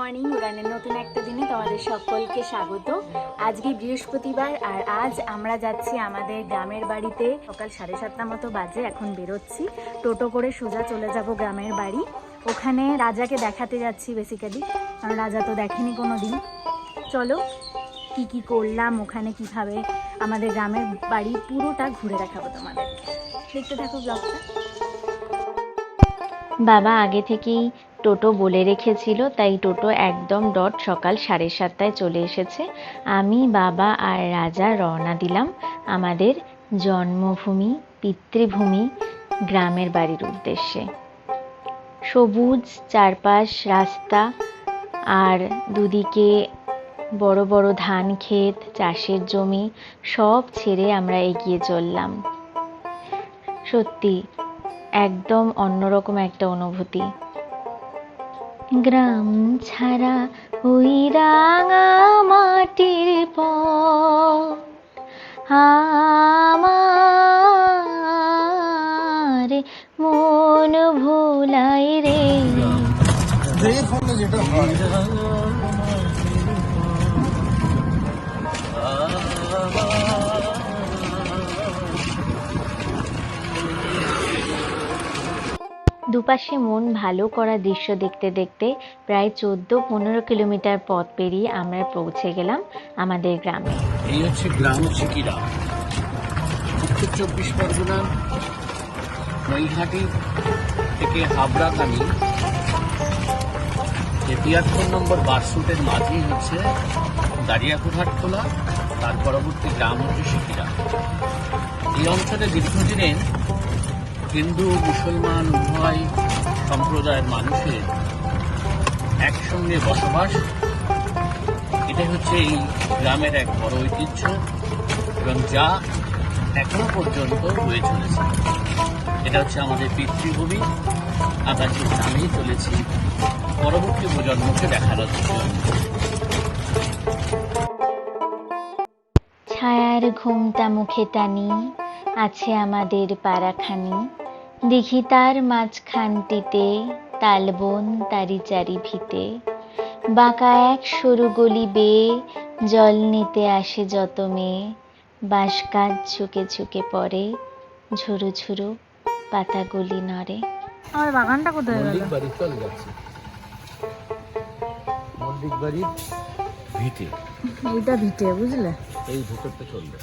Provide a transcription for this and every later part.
Morning. উড়ানের নতুন একটা দিনে তোমাদের সকলকে স্বাগত। আজকে বৃহস্পতিবার আর আজ আমরা যাচ্ছি আমাদের গ্রামের বাড়িতে। সকাল 7:30 মতো বাজে, এখন বেরোচ্ছি। টোটো করে সোজা চলে যাব গ্রামের বাড়ি। ওখানে রাজাকে দেখাতে যাচ্ছি বেসিক্যালি, কারণ রাজা তো দেখেনি কোনো দিন। চলো কি কি করলাম ওখানে, কিভাবে আমাদের গ্রামের বাড়ি পুরোটা ঘুরে দেখাবো তোমাদেরকে। দেখতে থাকো ব্লগটা। বাবা আগে থেকেই টোটো বলে রেখেছিল, তাই টোটো একদম ডট সকাল 7:30টায় চলে এসেছে। আমি, বাবা আর রাজা রওনা দিলাম আমাদের জন্মভূমি, পিতৃভূমি, গ্রামের বাড়ির উদ্দেশ্যে। সবুজ চারপাশ রাস্তা আর দুদিকে বড় বড় ধান ক্ষেত, চাষের জমি, সব ছেড়ে আমরা এগিয়ে চললাম। সত্যি একদম অন্যরকম একটা অনুভূতি। গ্রাম ছাড়া ওই রাঙা মাটির পথ আমার মন ভোলাই রে। দুপাশে মন ভালো করা দৃশ্য দেখতে দেখতে প্রায় 14-15 কিলোমিটার পথ পেরিয়ে আমরা পৌঁছে গেলাম আমাদের গ্রামে। এই হচ্ছে গ্রাম চিকিরা, উত্তর 24 পরগনার নৈহাটি থেকে হাবড়াগামী যে 73 নম্বর বাস রুটের মাঝেই হচ্ছে দাঁড়িয়াপুরহাট খোলা, তার পরবর্তী গ্রাম হচ্ছে চিকিরা। এই অঞ্চলে দীর্ঘদিনের হিন্দু মুসলমান উভয় সম্প্রদায়ের মানুষের একসঙ্গে বসবাস, এটাই হচ্ছে এই গ্রামের এক বড় ঐতিহ্য এবং যা এখনো পর্যন্ত রয়ে চলেছে। এটা হচ্ছে আমাদের পিতৃভূমি। আমরা যে গ্রামেই চলেছি পরবর্তী প্রজন্মকে দেখানোর জন্য। ছায়ার ঘুমটা মুখে টানি আছে আমাদের পাড়াখানি, দিঘি তার মাঝখানটিতে তালবন তারি চারি ভিতে, বাঁকা এক সরু গলি বেয়ে জল নিতে আসে যত মেয়ে, বাঁশ গাছ ঝুঁকে ঝুঁকে পড়ে, ঝুরু ঝুরু পাতাগুলি নড়ে। আমার বাগানটা কোথায় গেল? মল্লিক বাড়ি চলে যাচ্ছে, মল্লিক বাড়ির ভিটে, এইটা ভিটে, বুঝলে? এই ভেতরটা চলবে।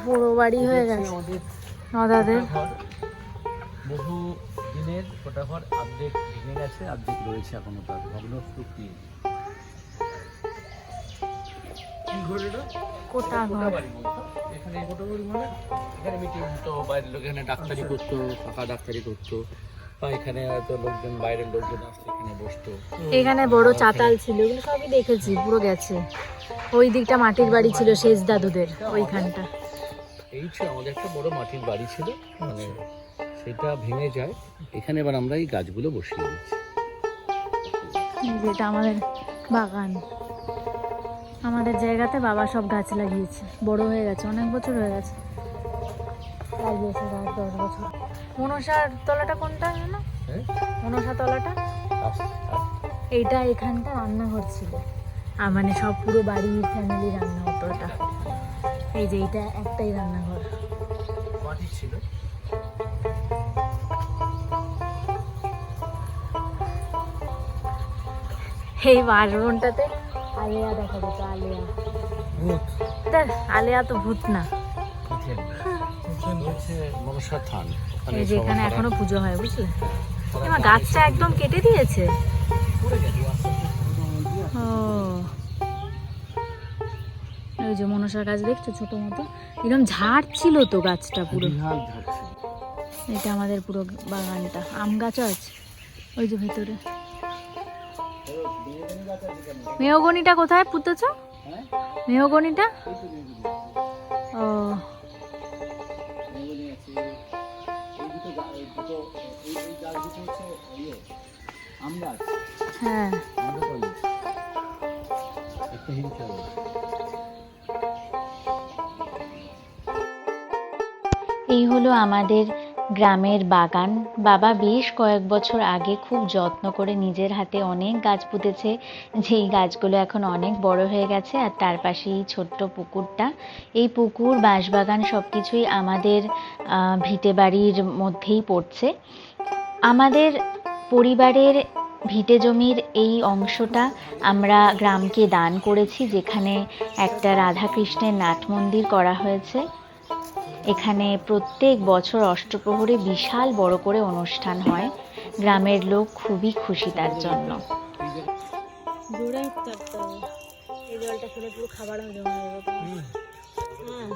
বড় বাড়ি হয়ে গেছে দাদাদের। বহু দিনের কোটা ঘর অর্ধেক ভেঙে গেছে, অর্ধেক রয়েছে এখনো, তার ভগ্নস্তূপটি। কি ঘর এটা? কোটা ঘর। এখানে কোটা ঘর মানে এখানে মিটিং হতো, বাইরের লোক এখানে ডাক্তারি করতো, কাকা ডাক্তারি করতো, বা এখানে হয়তো লোকজন, বাইরের লোকজন আসলে এখানে বসতো। এখানে বড় চাতাল ছিল, এগুলো সবই দেখেছি, পুরো গেছে। ওই দিকটা মাটির বাড়ি ছিল শেষ দাদুদের, ওইখানটা। এই ছিল আমাদের একটা বড় মাটির বাড়ি ছিল, মানে সেটা ভেঙে যায়। এখানে এবার আমরা এই গাছগুলো বসিয়ে দিচ্ছি। যেটা আমাদের বাগান, আমাদের জায়গাতে বাবা সব গাছ লাগিয়েছে, বড় হয়ে গেছে, অনেক বছর হয়ে গেছে লাগিয়েছে, 10 বছর। মনসার তলাটা কোনটা জানো? মনসা তলাটা এইটা, এখানটা রান্নাঘর ছিল, মানে সব পুরো বাড়ির ফ্যামিলি রান্না হতো ওটা। এই যে এইটা একটাই রান্নাঘর মাটির ছিল। এই বারবনটাতে আলেয়া দেখা যেত, আলেয়া। আলেয়া তো ভূত না, মনসা থান। এই যে এখানে এখনো পুজো হয়, বুঝলে? এবার গাছটা একদম কেটে দিয়েছে। ও, ওই যে মনসার গাছ দেখছো, ছোট মতো এরকম ঝাড় ছিল তো গাছটা পুরো। এটা আমাদের পুরো বাগানটা, আম গাছও আছে ওই যে ভেতরে। মেহগনিটা কোথায় পুঁতেছ? মেহগনিটা? ও, হ্যাঁ। এই হলো আমাদের গ্রামের বাগান। বাবা বেশ কয়েক বছর আগে খুব যত্ন করে নিজের হাতে অনেক গাছ পুঁতেছে, যেই গাছগুলো এখন অনেক বড় হয়ে গেছে। আর তার পাশে এই ছোট্ট পুকুরটা, এই পুকুর বাঁশবাগান সব কিছুই আমাদের ভিটে বাড়ির মধ্যেই পড়ছে। আমাদের পরিবারের ভিটে জমির এই অংশটা আমরা গ্রামকে দান করেছি, যেখানে একটা রাধাকৃষ্ণের নাট মন্দির করা হয়েছে। এখানে প্রত্যেক বছর অষ্টপ্রহরে বিশাল বড় করে অনুষ্ঠান হয়। গ্রামের লোক খুবই খুশি তার জন্য। এই জলটা খেলে পুরো খাবার হজম হয়ে যাবে। হ্যাঁ,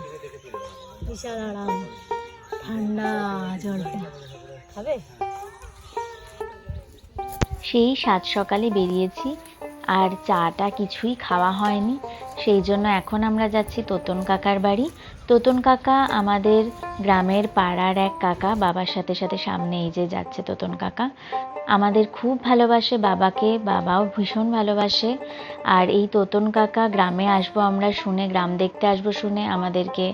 বিশাল আরাম, ঠান্ডা জলটা খাবে। সেই সাত সকালে বেরিয়েছি, আর চাটা কিছুই খাওয়া হয়নি। সেই জন্য এখন আমরা যাচ্ছি তোতন কাকার বাড়ি। তোতন কাকা আমাদের গ্রামের পাড়ার এক কাকা, বাবার সাথে সাথে সামনে এই যে যাচ্ছে তোতন কাকা। আমাদের খুব ভালোবাসে বাবাকে, বাবাও ভীষণ ভালোবাসে। আর এই তোতন কাকা গ্রামে আসবো আমরা শুনে, গ্রাম দেখতে আসবো শুনে আমাদেরকে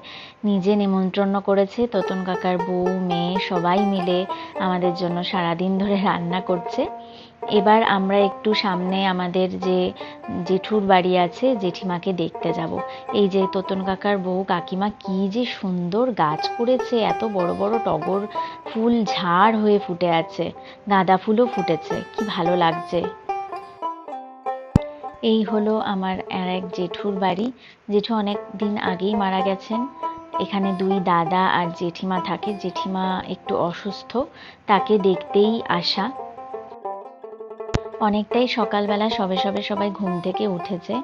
নিজে নিমন্ত্রণ করেছে। তোতন কাকার বউ মেয়ে সবাই মিলে আমাদের জন্য সারাদিন ধরে রান্না করছে। এবার আমরা একটু সামনে আমাদের যে জেঠুর বাড়ি আছে, জেঠিমাকে দেখতে যাব। এই যে তোতন কাকার বউ কাকিমা কি যে সুন্দর গাছ করেছে, এত বড় বড় টগর ফুল ঝাড় হয়ে ফুটে আছে, গাঁদা ফুলও ফুটেছে, কি ভালো লাগছে। এই হলো আমার আর এক জেঠুর বাড়ি। জেঠু অনেক দিন আগেই মারা গেছেন। এখানে দুই দাদা আর জেঠিমা থাকে। জেঠিমা একটু অসুস্থ, তাকে দেখতেই আসা। অনেকটাই সকালবেলা সবে সবে সবাই ঘুম থেকে উঠেছে।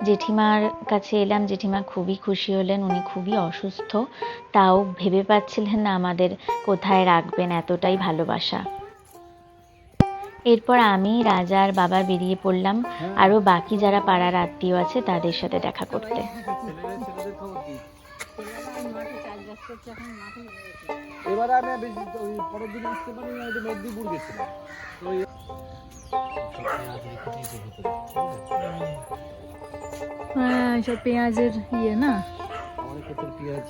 জেঠিমার কাছে এলাম, জেঠিমা খুবই খুশি হলেন। উনি খুবই অসুস্থ, তাও ভেবে পাচ্ছিলেন না আমাদের কোথায় রাখবেন, এতটাই ভালোবাসা। এরপর আমি, রাজা আর বাবা বেরিয়ে পড়লাম আরও বাকি যারা পাড়ার আত্মীয় আছে তাদের সাথে দেখা করতে। এবারে আমি ওই পরের দিন আসতে পারি না, মেদিনীপুর গেছিলাম। হ্যাঁ, সব পেঁয়াজের ইয়ে না, আমাদের ক্ষেত্রে পেঁয়াজ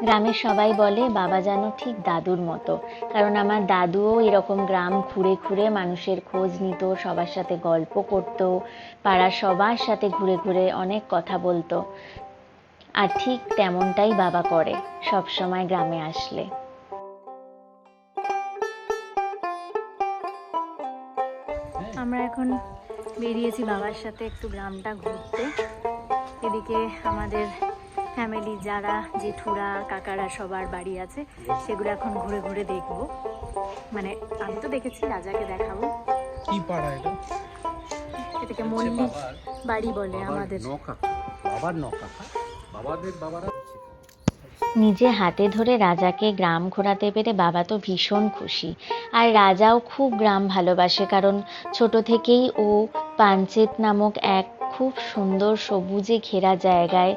গ্রামের সবাই বলে বাবা যেন ঠিক দাদুর মতো, কারণ আমার দাদুও এরকম গ্রাম ঘুরে ঘুরে মানুষের খোঁজ নিত, সবার সাথে গল্প করত, পাড়ার সবার সাথে ঘুরে ঘুরে অনেক কথা বলতো। আর ঠিক তেমনটাই বাবা করে সব সময় গ্রামে আসলে। আমরা এখন বেরিয়েছি বাবার সাথে একটু গ্রামটা ঘুরতে। এদিকে আমাদের ফ্যামিলি যারা জেঠুরা কাকারা সবার বাড়ি আছে সেগুলো এখন ঘুরে ঘুরে দেখব। মানে আমি তো দেখেছি, রাজাকে দেখাবো। কি পাড়া এটা? এটাকে মল্লিক বাড়ি বলে আমাদের। বাবার নৌকা, বাবাদের বাবারা নিজে হাতে ধরে রাজাকে গ্রাম ঘোরাতে পেরে বাবা তো ভীষণ খুশি। আর রাজাও খুব গ্রাম ভালোবাসে, কারণ ছোট থেকেই ও পাঞ্চেত নামক এক খুব সুন্দর সবুজে ঘেরা জায়গায়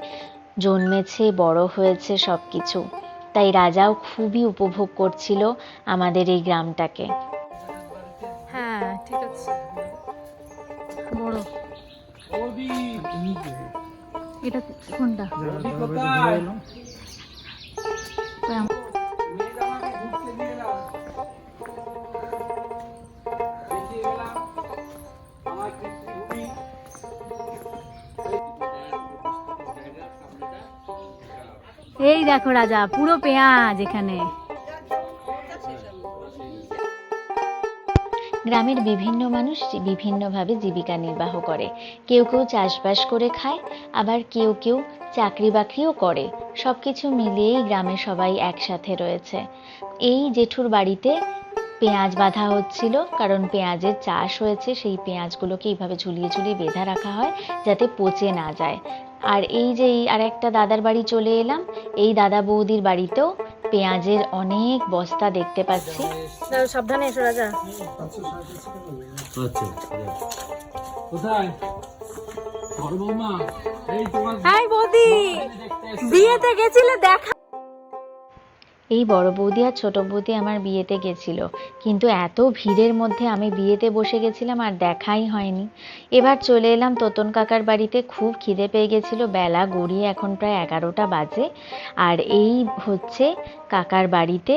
জন্মেছে, বড় হয়েছে সব কিছু। তাই রাজাও খুবই উপভোগ করছিল আমাদের এই গ্রামটাকে। হ্যাঁ ঠিক আছে, বড়। এটা কোনটা? এই দেখো রাজা, পুরো পেঁয়াজ এখানে। গ্রামের বিভিন্ন মানুষ বিভিন্নভাবে জীবিকা নির্বাহ করে। কেউ কেউ চাষবাস করে খায়, আবার কেউ কেউ চাকরি বাকরিও করে। সব কিছু মিলিয়েই গ্রামে সবাই একসাথে রয়েছে। এই জেঠুর বাড়িতে পেঁয়াজ বাঁধা হচ্ছিল, কারণ পেঁয়াজের চাষ হয়েছে। সেই পেঁয়াজগুলোকে এইভাবে ঝুলিয়ে ঝুলিয়ে বেঁধে রাখা হয় যাতে পচে না যায়। আর এই যে আর একটা দাদার বাড়ি চলে এলাম, এই দাদা বৌদির বাড়িতেও পেঁয়াজের অনেক বস্তা দেখতে পাচ্ছি। সাবধানে এসো রাজা। আচ্ছা কোথায় বড় বৌমা? এই তোমার হাই বৌদি, বিয়েতে গেছিলে দেখা। এই বড় বৌদি আর ছোট বৌদি আমার বিয়েতে গেছিল, কিন্তু এত ভিড়ের মধ্যে আমি বিয়েতে বসে গেছিলাম আর দেখাই হয়নি। এবার চলে এলাম তোতন কাকার বাড়িতে। খুব খিদে পেয়ে গেছিল, বেলা গড়িয়ে এখন প্রায় 11টা বাজে। আর এই হচ্ছে কাকার বাড়িতে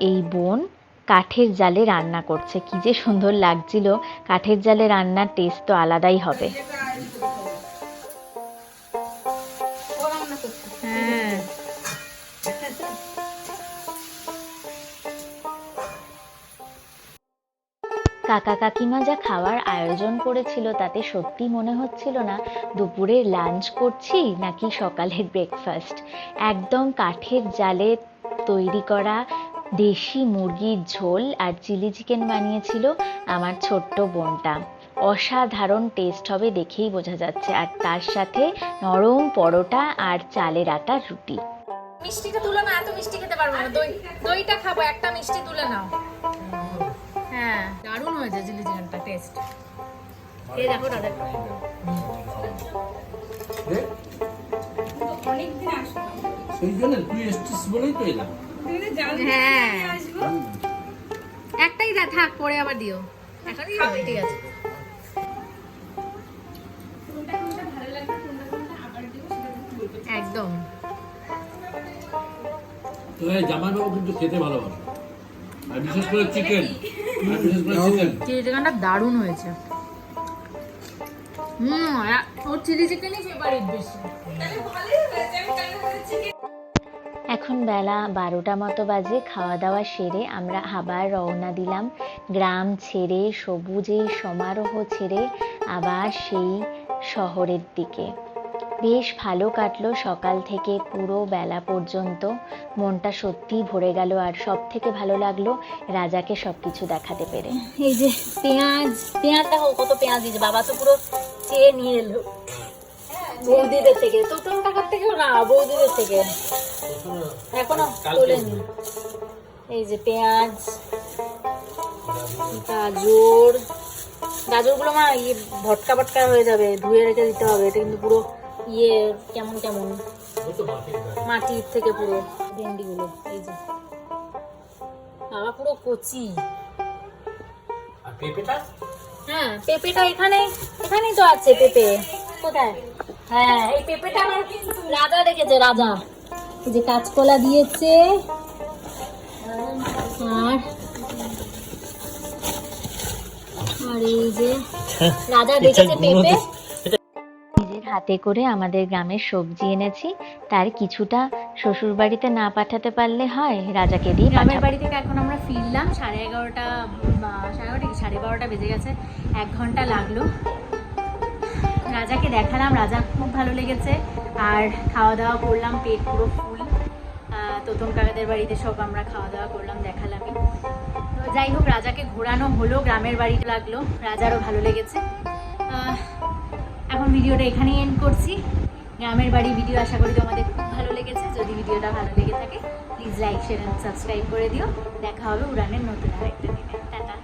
এই বোন কাঠের জালে রান্না করছে। কি যে সুন্দর লাগছিল, কাঠের জালে রান্নার টেস্ট তো আলাদাই হবে। হ্যাঁ, কাকা কাকিমা যা খাওয়ার আয়োজন করেছিল তাতে সত্যি মনে হচ্ছিল না দুপুরের লাঞ্চ করছি নাকি সকালের ব্রেকফাস্ট। একদম কাঠের জালে তৈরি করা দেশি মুরগির ঝোল আর চিলি চিকেন বানিয়েছিল আমার ছোট্ট বোনটা। অসাধারণ টেস্ট হবে দেখেই বোঝা যাচ্ছে। আর তার সাথে নরম পরোটা আর চালের আটার রুটি। মিষ্টিটা তুলে না, এত মিষ্টি খেতে পারবো না। দইটা খাবো, একটা মিষ্টি তুলে নাও। হ্যাঁ, দারুণ হয়েছে চিলি চিকেনটা, টেস্ট। এই দেখো দাদা, সেই জন্য তুই এসছিস বলেই তো এলাম। হ্যাঁ, একটাই থাক, পরে আবার দিও। এখনই দিও, ঠিক আছে। একদম। তো এই জামাইবাবু কিন্তু খেতে ভালোবাসে, আর বিশেষ করে চিকেন। চিলি চিকেনটা দারুণ হয়েছে। ওর চিলি চিকেনই ফেভারিট বেশি। এখন বেলা 12টা মতো বাজে। খাওয়া দাওয়া সেরে আমরা আবার রওনা দিলাম গ্রাম ছেড়ে, সবুজের সমারোহ ছেড়ে আবার সেই শহরের দিকে। বেশ ভালো কাটলো সকাল থেকে পুরো বেলা পর্যন্ত। মনটা সত্যিই ভরে গেল। আর সব থেকে ভালো লাগলো রাজাকে সবকিছু দেখাতে পেরে। এই যে পেঁয়াজ দেখো কত পেঁয়াজ দিয়েছে, বাবা তো পুরো চেয়ে নিয়ে এলো বৌদিদের থেকে, তোতন কাকার থেকেও না, বৌদিদের থেকে এখনো তোলেনি। এই যে পেঁয়াজ, গাজরগুলো মা ইয়ে ভটকা ভটকা হয়ে যাবে, ধুয়ে রেখে দিতে হবে। এটা কিন্তু পুরো ইয়ে কেমন কেমন মাটির থেকে পুরো ভেন্ডিগুলো। এই যে বাবা পুরো কচি। আর পেঁপেটা? হ্যাঁ, পেঁপেটা এখানেই তো আছে। পেঁপে কোথায়? হ্যাঁ, এই পেঁপেটা আমার রাজা রেখেছে, রাজা। এই যে কাঁচকলা দিয়েছে, আর এই যে রাজা রেখেছে পেঁপে। নিজের হাতে করে আমাদের গ্রামের সবজি এনেছি, তার কিছুটা শ্বশুর বাড়িতে না পাঠাতে পারলে হয়, রাজাকে দিয়ে গ্রামের বাড়ি থেকে এখন আমরা ফিরলাম 11:30, 12:30 বেজে গেছে। 1 ঘন্টা লাগলো। রাজাকে দেখালাম, রাজা খুব ভালো লেগেছে। আর খাওয়া দাওয়া করলাম, পেট পুরো ফুল। তোতন কাকাদের বাড়িতে সব আমরা খাওয়া দাওয়া করলাম, দেখালামই। তো যাই হোক, রাজাকে ঘোরানো হলো, গ্রামের বাড়িতে লাগলো, রাজারও ভালো লেগেছে। এখন ভিডিওটা এখানেই এন্ড করছি। গ্রামের বাড়ি ভিডিও আশা করি তোমাদের খুব ভালো লেগেছে। যদি ভিডিওটা ভালো লেগে থাকে please like, share and subscribe করে দিও। দেখা হবে উড়ানের নতুন আরেকটা দিনে। টাটা।